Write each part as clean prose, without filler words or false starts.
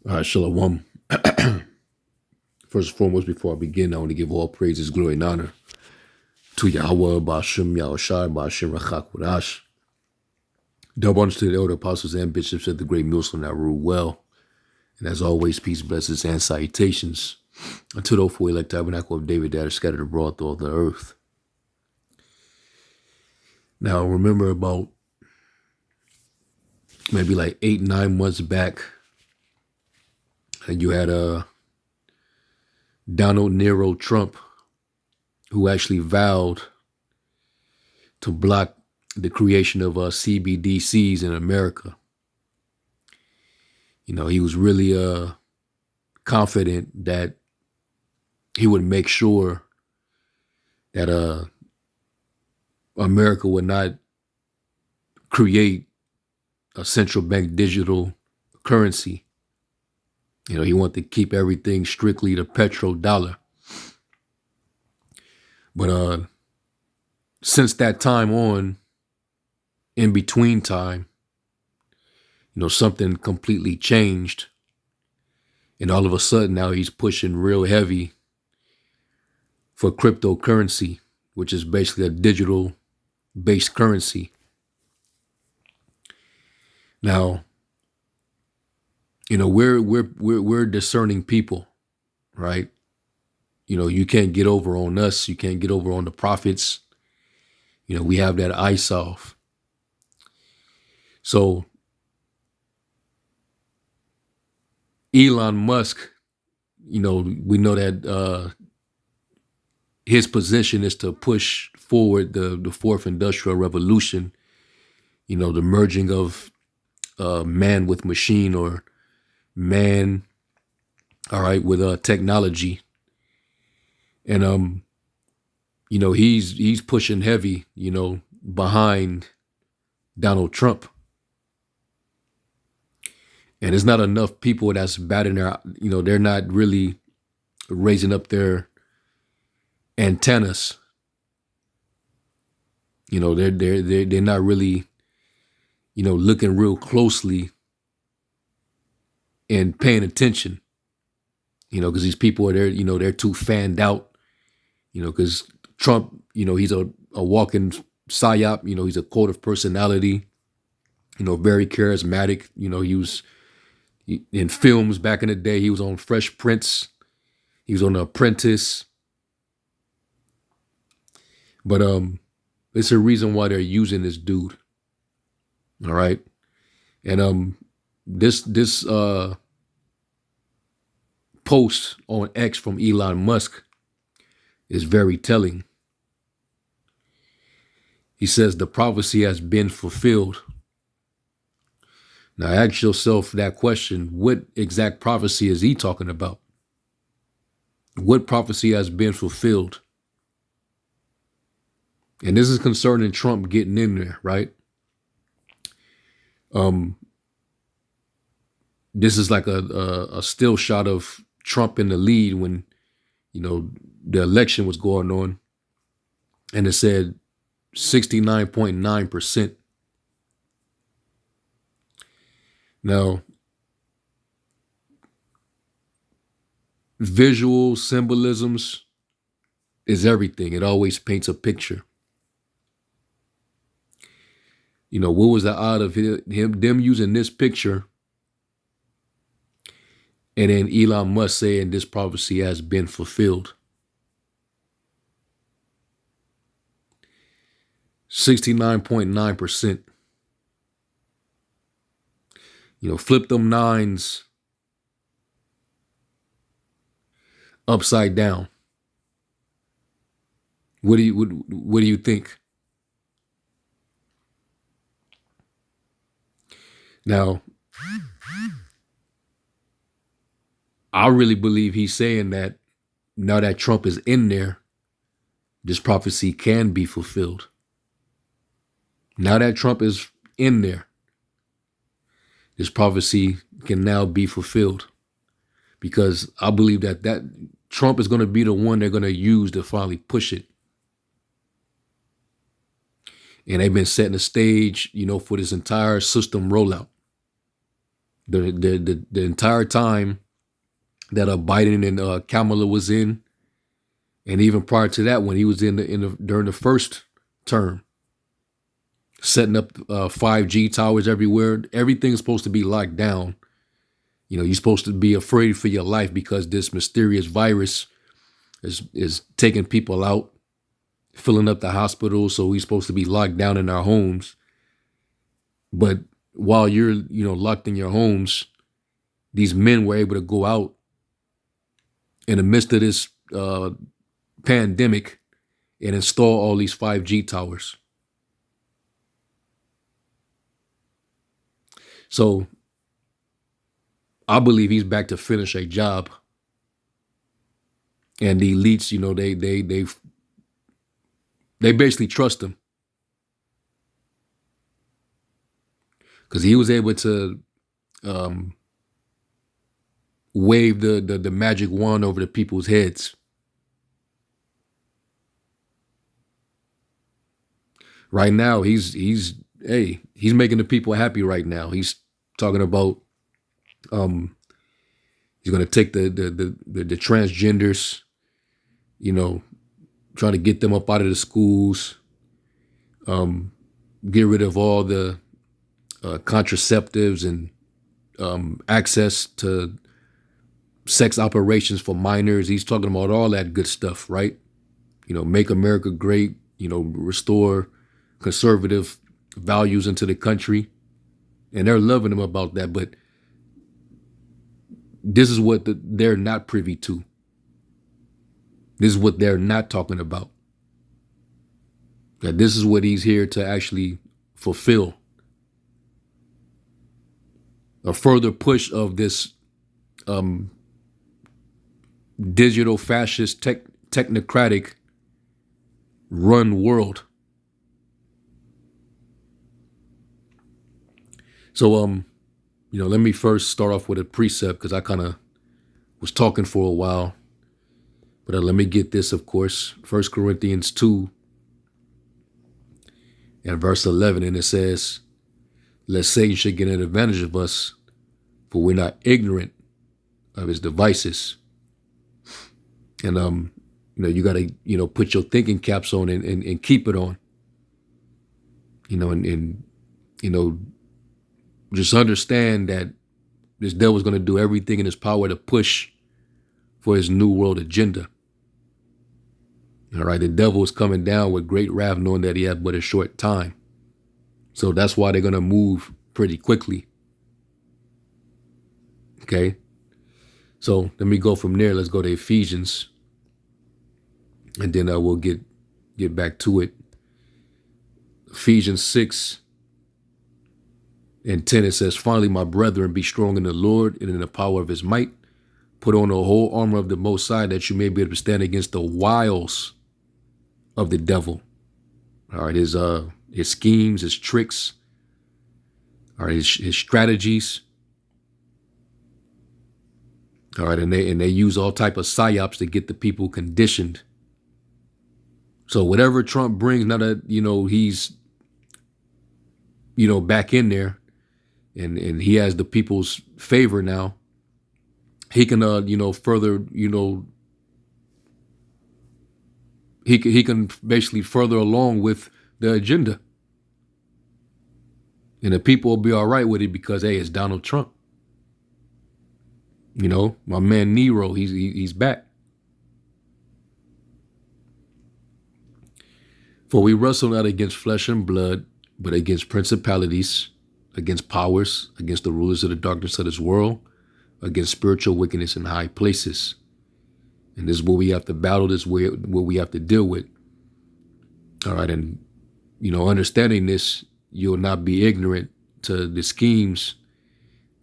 All right, Shalom. First and foremost, before I begin, I want to give all praises, glory, and honor to Yahweh, Ba'ashem, Yahushai, Ba'ashem, Rachak, Wadash. Double honors to the elder apostles and bishops of the great Muslim that rule well. And as always, peace, blessings, and salutations unto the four elect tabernacle of David that are scattered abroad through all the earth. Now, remember about maybe like 8-9 months back, and you had Donald Nero Trump, who actually vowed to block the creation of CBDCs in America. You know, he was really confident that he would make sure that America would not create a central bank digital currency. You know, he wanted to keep everything strictly the petrodollar. But since that time on, in between time, you know, something completely changed. And all of a sudden now he's pushing real heavy for cryptocurrency, which is basically a digital based currency. Now, you know, we're discerning people, right? You know, you can't get over on us. You can't get over on the prophets. You know, we have that ice off. So Elon Musk, you know, we know that his position is to push forward the fourth industrial revolution, you know, the merging of man with machine, or man, all right, with technology. And you know, he's pushing heavy, you know, behind Donald Trump. And there's not enough people that's batting their, you know, they're not really raising up their antennas. You know, they're not really, you know, looking real closely and paying attention. You know, because these people are there, you know, they're too fanned out. You know, because Trump, you know, he's a walking psyop. You know, he's a cult of personality. You know, very charismatic. You know, he was in films back in the day. He was on Fresh Prince. He was on The Apprentice. But it's a reason why they're using this dude. All right. And this post on X from Elon Musk is very telling. He says the prophecy has been fulfilled. Now ask yourself that question: what exact prophecy is he talking about? What prophecy has been fulfilled? And this is concerning Trump getting in there, right? This is like a still shot of Trump in the lead when, you know, the election was going on, and it said 69.9%. Now, visual symbolisms is everything. It always paints a picture. You know, what was the odd of them using this picture, and then Elon Musk saying this prophecy has been fulfilled? 69.9%. You know, flip them nines upside down. What do you think? Now, I really believe he's saying that now that Trump is in there, this prophecy can be fulfilled. Now that Trump is in there, this prophecy can now be fulfilled, because I believe that Trump is going to be the one they're going to use to finally push it. And they've been setting the stage, you know, for this entire system rollout. The entire time that Biden and Kamala was in, and even prior to that, when he was during the first term, setting up 5G towers everywhere. Everything's supposed to be locked down. You're supposed to be afraid for your life because this mysterious virus is taking people out, filling up the hospitals. So we're supposed to be locked down in our homes. But while you're locked in your homes, these men were able to go out in the midst of this pandemic and install all these 5G towers. So I believe he's back to finish a job. And the elites, they basically trust him. Because he was able to wave the magic wand over the people's heads. Right now, he's making the people happy right now. He's talking about he's going to take the transgenders, trying to get them up out of the schools, get rid of all the contraceptives and access to sex operations for minors. He's talking about all that good stuff, right? Make America great, restore conservative values into the country. And they're loving him about that. But this is what they're not privy to. This is what they're not talking about. That this is what he's here to actually fulfill. A further push of this digital fascist technocratic run world. So let me first start off with a precept because I kind of was talking for a while. But let me get this, of course. 1 Corinthians 2 and verse 11. And it says, lest Satan should get an advantage of us, for we're not ignorant of his devices. And, you got to, put your thinking caps on and keep it on. Just understand that this devil's going to do everything in his power to push for his new world agenda. All right, the devil is coming down with great wrath, knowing that he has but a short time. So that's why they're going to move pretty quickly. Okay. So let me go from there. Let's go to Ephesians. And then we'll get back to it. Ephesians 6 and 10, it says, finally, my brethren, be strong in the Lord and in the power of his might. Put on the whole armor of the Most High, that you may be able to stand against the wiles of the devil. All right, his schemes, his tricks, all right, his strategies. All right, and they use all type of psyops to get the people conditioned. So whatever Trump brings, now that he's back in there, and he has the people's favor now, he can further he can basically further along with the agenda, and the people will be all right with it because hey, it's Donald Trump. My man Nero, he's back. For we wrestle not against flesh and blood, but against principalities, against powers, against the rulers of the darkness of this world, against spiritual wickedness in high places. And this is what we have to battle, this is what we have to deal with. All right, and, understanding this, you'll not be ignorant to the schemes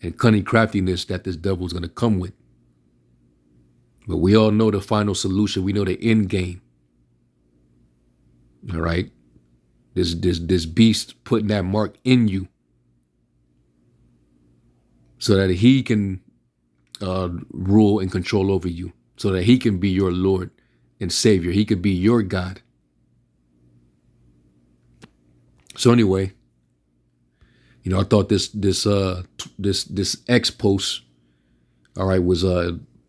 and cunning craftiness that this devil is going to come with. But we all know the final solution. We know the end game. All right. This beast putting that mark in you so that he can rule and control over you, so that he can be your Lord and Savior. He could be your God. So anyway, I thought this X post, all right, was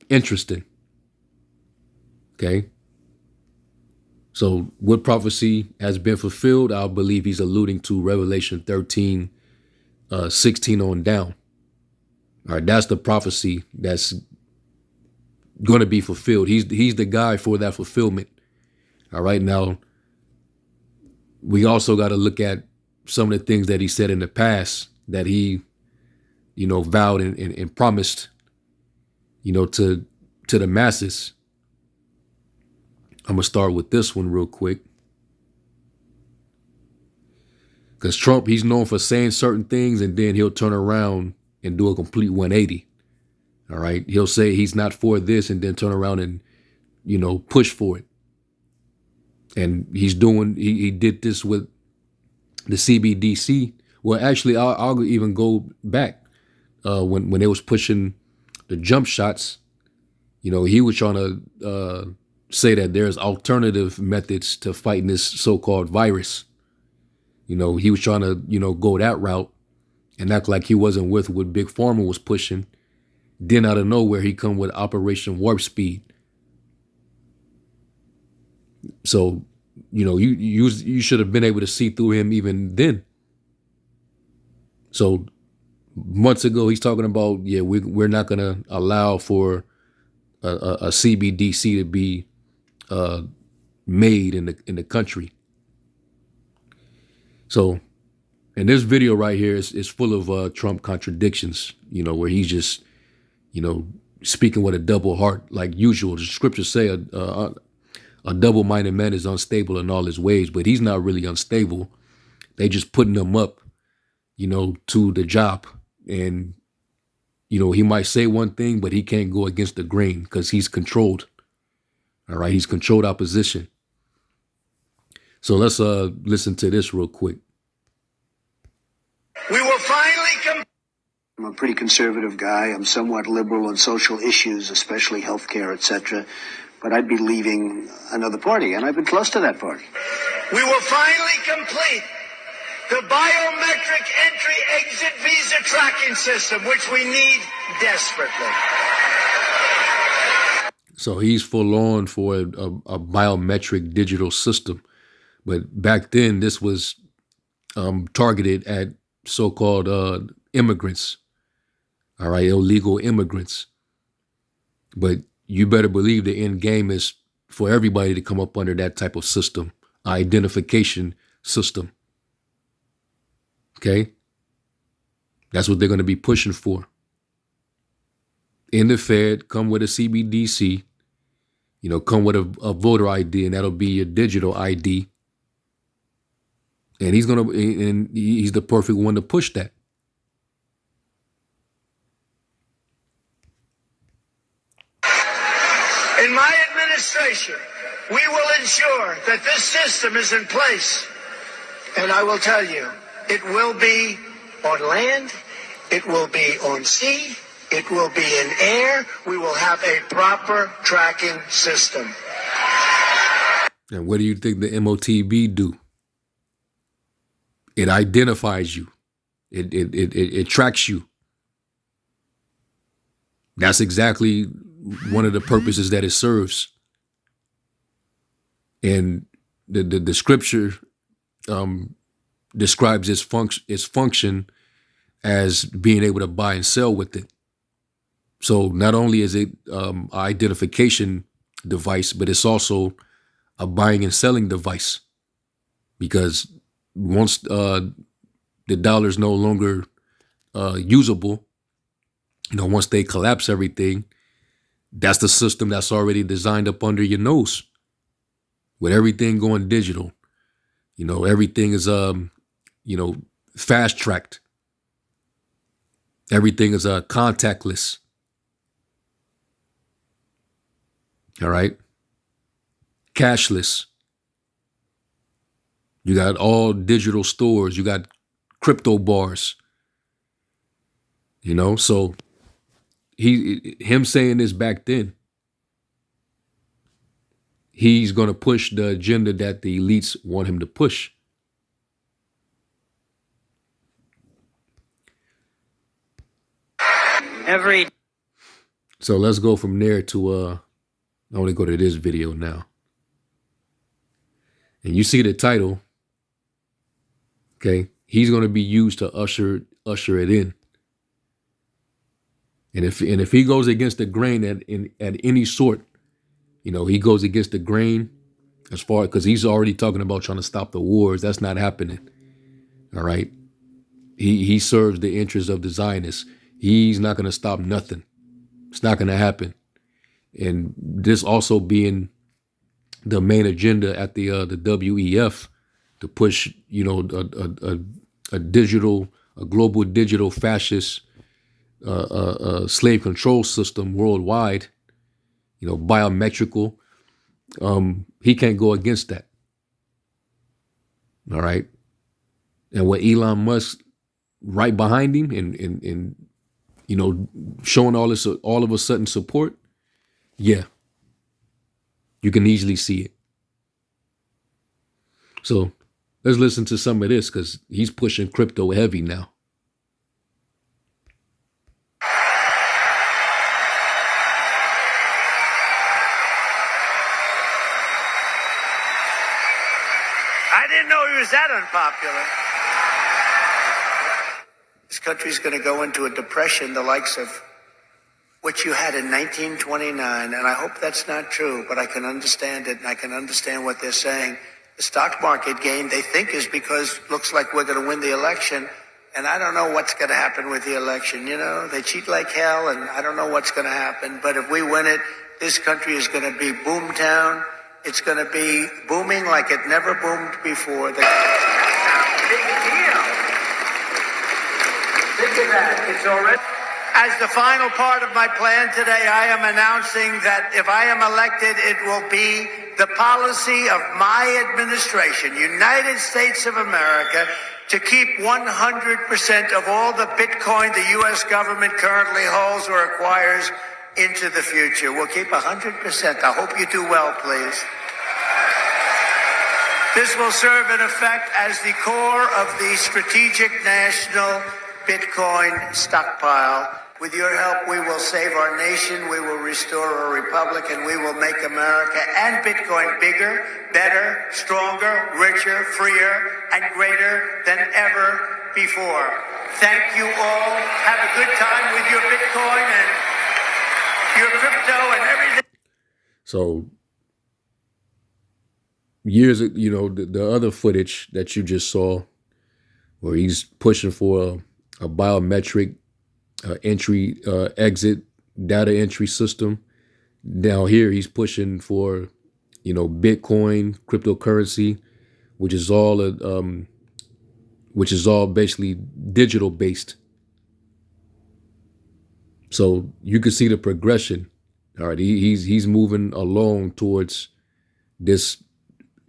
interesting. Okay. So what prophecy has been fulfilled? I believe he's alluding to Revelation 13, 16 on down. All right, that's the prophecy that's going to be fulfilled. He's the guy for that fulfillment. All right, now we also got to look at some of the things that he said in the past that he, vowed and promised, to the masses. I'm gonna start with this one real quick. Because Trump, he's known for saying certain things and then he'll turn around and do a complete 180. All right. He'll say he's not for this and then turn around and, push for it. And he did this with the CBDC. Well, actually, I'll even go back when they was pushing the jump shots. He was trying to say that there's alternative methods to fighting this so-called virus. He was trying to, go that route and act like he wasn't with what Big Pharma was pushing. Then out of nowhere, he come with Operation Warp Speed. So, you should have been able to see through him even then. So months ago, he's talking about, we're not going to allow for a CBDC to be made in the country. So, and this video right here is full of Trump contradictions, where he's just, speaking with a double heart like usual. The scriptures say a double-minded man is unstable in all his ways, but he's not really unstable. They just putting him up, to the job. And, he might say one thing, but he can't go against the grain because he's controlled. All right. He's controlled opposition. So let's listen to this real quick. We will finally I'm a pretty conservative guy. I'm somewhat liberal on social issues, especially healthcare, etc. But I'd be leaving another party, and I've been close to that party. We will finally complete the biometric entry-exit visa tracking system, which we need desperately. So he's full on for a biometric digital system. But back then, this was targeted at so-called immigrants, all right, illegal immigrants. But you better believe the end game is for everybody to come up under that type of system, identification system. Okay? That's what they're going to be pushing for. In the Fed, come with a CBDC, come with a voter ID, and that'll be your digital ID. And he's the perfect one to push that. In my administration, we will ensure that this system is in place. And I will tell you, it will be on land, it will be on sea, it will be in air. We will have a proper tracking system. And what do you think the MOTB do? It identifies you. It tracks you. That's exactly one of the purposes that it serves. And the scripture describes its function as being able to buy and sell with it. So not only is it an identification device, but it's also a buying and selling device. Because once the dollar's no longer usable, once they collapse everything, that's the system that's already designed up under your nose. With everything going digital, everything is fast tracked. Everything is contactless. All right. Cashless. You got all digital stores. You got crypto bars. So him saying this back then, he's going to push the agenda that the elites want him to push. every. So let's go from there to I want to go to this video now. And you see the title. Okay. He's going to be used to usher it in. And if he goes against the grain at any sort, he goes against the grain as far because he's already talking about trying to stop the wars. That's not happening. All right. He serves the interests of the Zionists. He's not going to stop nothing. It's not going to happen. And this also being the main agenda at the WEF to push, a global digital fascist slave control system worldwide, biometrical. He can't go against that. All right. And with Elon Musk right behind him and showing all of a sudden support, yeah, you can easily see it. So let's listen to some of this because he's pushing crypto heavy now. I didn't know he was that unpopular. This country's going to go into a depression the likes of which you had in 1929, and I hope that's not true, but I can understand it, and I can understand what they're saying. The stock market gain, they think, is because looks like we're going to win the election, and I don't know what's going to happen with the election. They cheat like hell, and I don't know what's going to happen, but if we win it, this country is going to be boomtown. It's going to be booming like it never boomed before. Big deal. Think of that. It's already. As the final part of my plan today, I am announcing that if I am elected, it will be the policy of my administration, United States of America, to keep 100% of all the Bitcoin the U.S. government currently holds or acquires into the future. We'll keep 100%. I hope you do well, please. This will serve in effect as the core of the strategic national Bitcoin stockpile. With your help, we will save our nation, we will restore our republic, and we will make America and Bitcoin bigger, better, stronger, richer, freer, and greater than ever before. Thank you all. Have a good time with your Bitcoin and your crypto and everything. So years, the other footage that you just saw where he's pushing for a biometric entry, exit, data entry system. Now here he's pushing for, Bitcoin, cryptocurrency, which is all basically digital based. So you can see the progression. All right, he's moving along towards this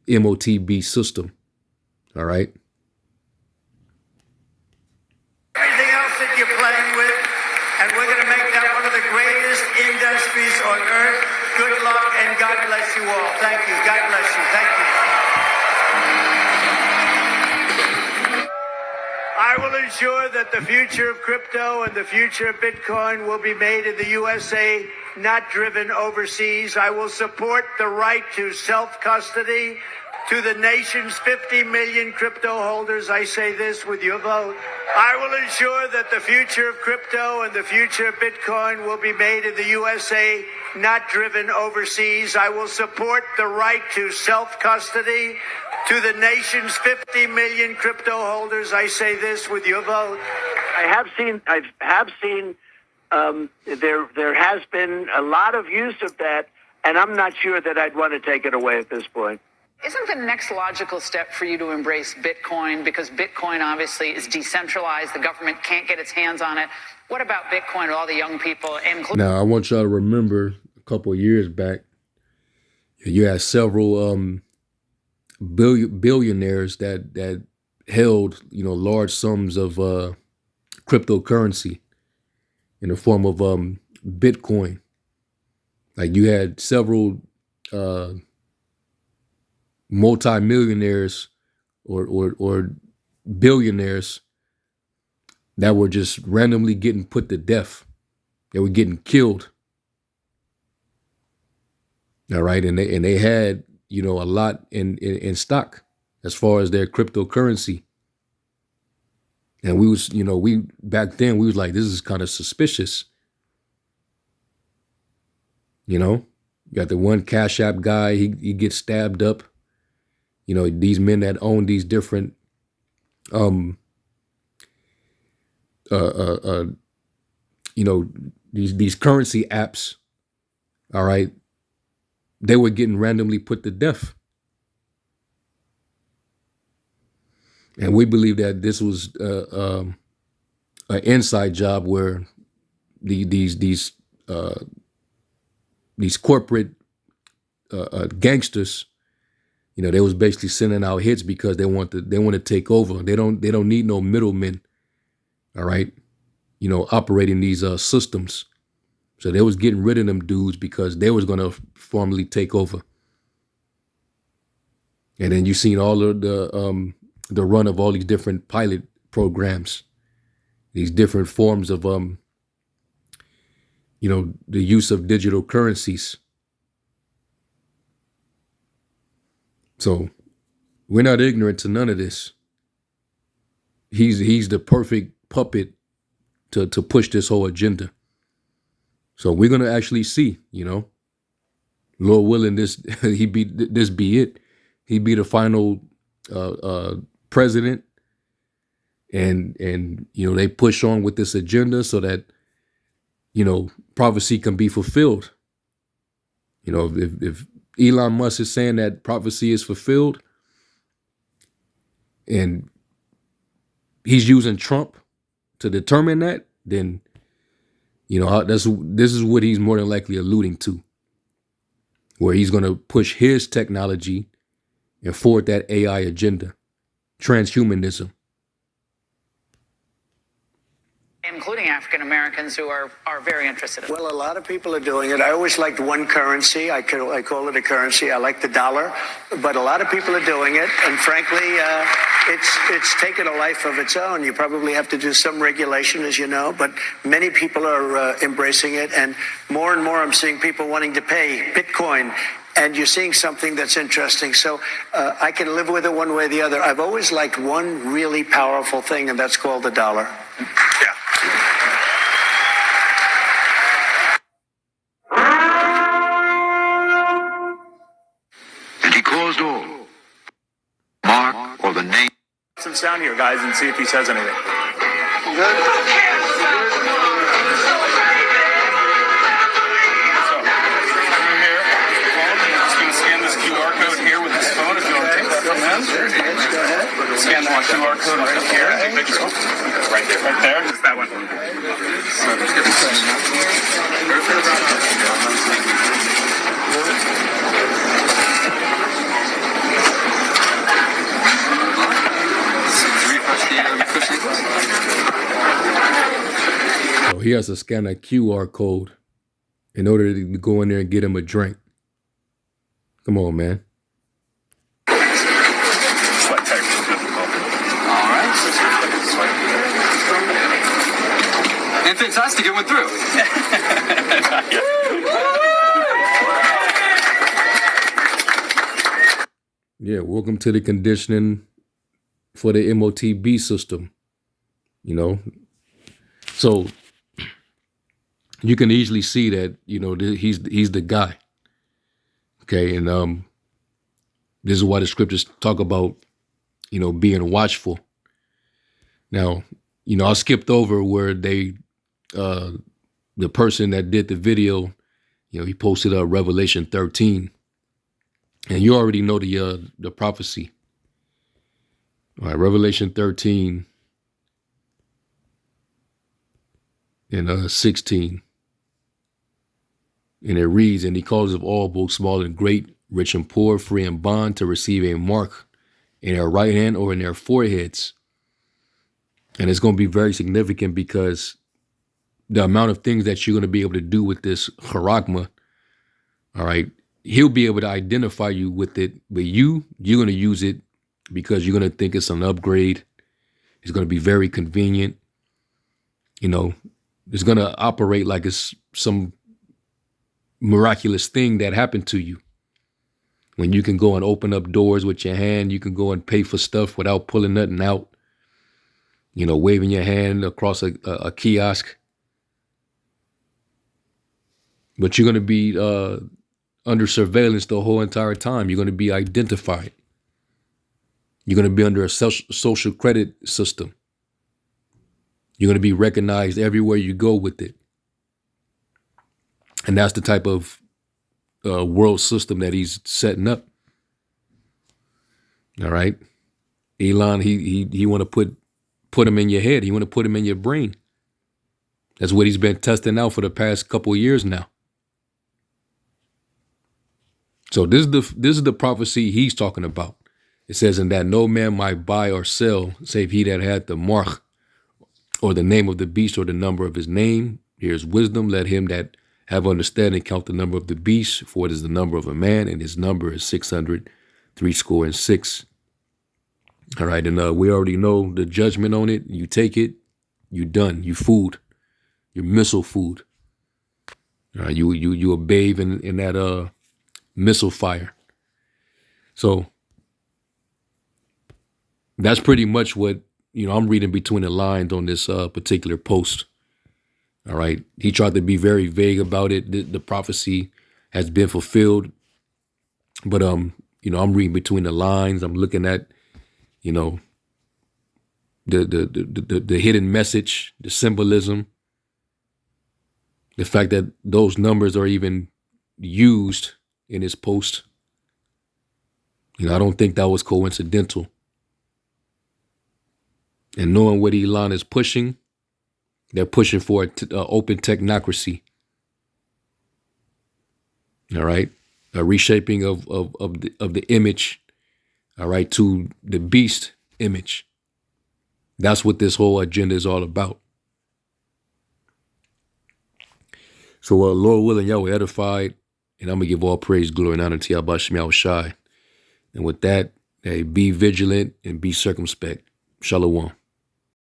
MOTB system. All right. Everything else that you're playing with, and we're going to make that one of the greatest industries on earth. Good luck, and God bless you all. Thank you. God bless you. Thank you. I will ensure that the future of crypto and the future of Bitcoin will be made in the USA, not driven overseas. I will support the right to self-custody. To the nation's 50 million crypto holders, I say this with your vote. I will ensure that the future of crypto and the future of Bitcoin will be made in the USA, not driven overseas. I will support the right to self-custody. To the nation's 50 million crypto holders, I say this with your vote. I have seen there has been a lot of use of that, and I'm not sure that I'd want to take it away at this point. Isn't the next logical step for you to embrace Bitcoin? Because Bitcoin obviously is decentralized. The government can't get its hands on it. What about Bitcoin, all the young people? Now, I want y'all to remember a couple of years back, you had several billionaires that held, large sums of cryptocurrency in the form of Bitcoin. Like you had several multi-millionaires or billionaires that were just randomly getting put to death They were getting killed. All right. And they had, a lot in stock as far as their cryptocurrency. And we was, we back then we was like, this is kind of suspicious. You got the one Cash App guy, he gets stabbed up. These men that own these different these currency apps, all right, they were getting randomly put to death. And we believe that this was an inside job where these corporate gangsters, they was basically sending out hits because they want to take over. They don't need no middlemen, all right, operating these systems. So they was getting rid of them dudes because they was going to formally take over. And then you seen all of the run of all these different pilot programs, these different forms of the use of digital currencies. So we're not ignorant to none of this. He's the perfect puppet to push this whole agenda. So we're gonna actually see, Lord willing, this be it. He be the final president, and they push on with this agenda so that prophecy can be fulfilled. If Elon Musk is saying that prophecy is fulfilled, and he's using Trump to determine that, then this is what he's more than likely alluding to, where he's going to push his technology and forward that AI agenda, transhumanism. Including African Americans who are very interested in it. Well, a lot of people are doing it. I always liked one currency. I call it a currency. I like the dollar, but a lot of people are doing it, and frankly, it's taken a life of its own. You probably have to do some regulation, as you know, but many people are embracing it, and more I'm seeing people wanting to pay Bitcoin. And you're seeing something that's interesting. So I can live with it one way or the other. I've always liked one really powerful thing, and that's called the dollar. Yeah. And he caused all, mark or the name. Some sound here, guys, and see if he says anything. Scan the QR code right here. Right there. Right there. Just that one. So he has to scan a QR code in order to go in there and get him a drink. Come on, man. And fantastic, it went through. Yeah, welcome to the conditioning for the MOTB system. So you can easily see that he's the guy. Okay, and this is why the scriptures talk about being watchful. Now, I skipped over where the person that did the video, he posted up Revelation 13, and you already know the prophecy. All right, Revelation 13 and 16, and it reads, "And he calls of all, both small and great, rich and poor, free and bond, to receive a mark in their right hand or in their foreheads." And it's going to be very significant because the amount of things that you're going to be able to do with this charagma, all right, he'll be able to identify you with it, but you're going to use it because you're going to think it's an upgrade. It's going to be very convenient. is going to operate like it's some miraculous thing that happened to you. When you can go and open up doors with your hand, you can go and pay for stuff without pulling nothing out, waving your hand across a kiosk. But you're going to be under surveillance the whole entire time. You're going to be identified. You're going to be under a social credit system. You're going to be recognized everywhere you go with it. And that's the type of world system that he's setting up. All right. Elon, he want to put him in your head. He want to put him in your brain. That's what he's been testing out for the past couple of years now. So this is the prophecy he's talking about. It says, "In that no man might buy or sell, save he that had the mark, or the name of the beast, or the number of his name. Here's wisdom. Let him that have understanding count the number of the beast, for it is the number of a man, and his number is 666. All right, and we already know the judgment on it. You take it, you done. You food. You're missile food. All right, you a babe in that missile fire. So that's pretty much what I'm reading between the lines on this particular post. All right, he tried to be very vague about it. The prophecy has been fulfilled, but I'm reading between the lines. I'm looking at the hidden message, the symbolism, the fact that those numbers are even used in his post. I don't think that was coincidental. And knowing what Elon is pushing, they're pushing for an open technocracy. All right, a reshaping of the image. All right, to the beast image. That's what this whole agenda is all about. So, Lord willing, y'all were edified, and I'm gonna give all praise, glory, and honor to Yahweh Shem Shai. And with that, hey, be vigilant and be circumspect. Shalom.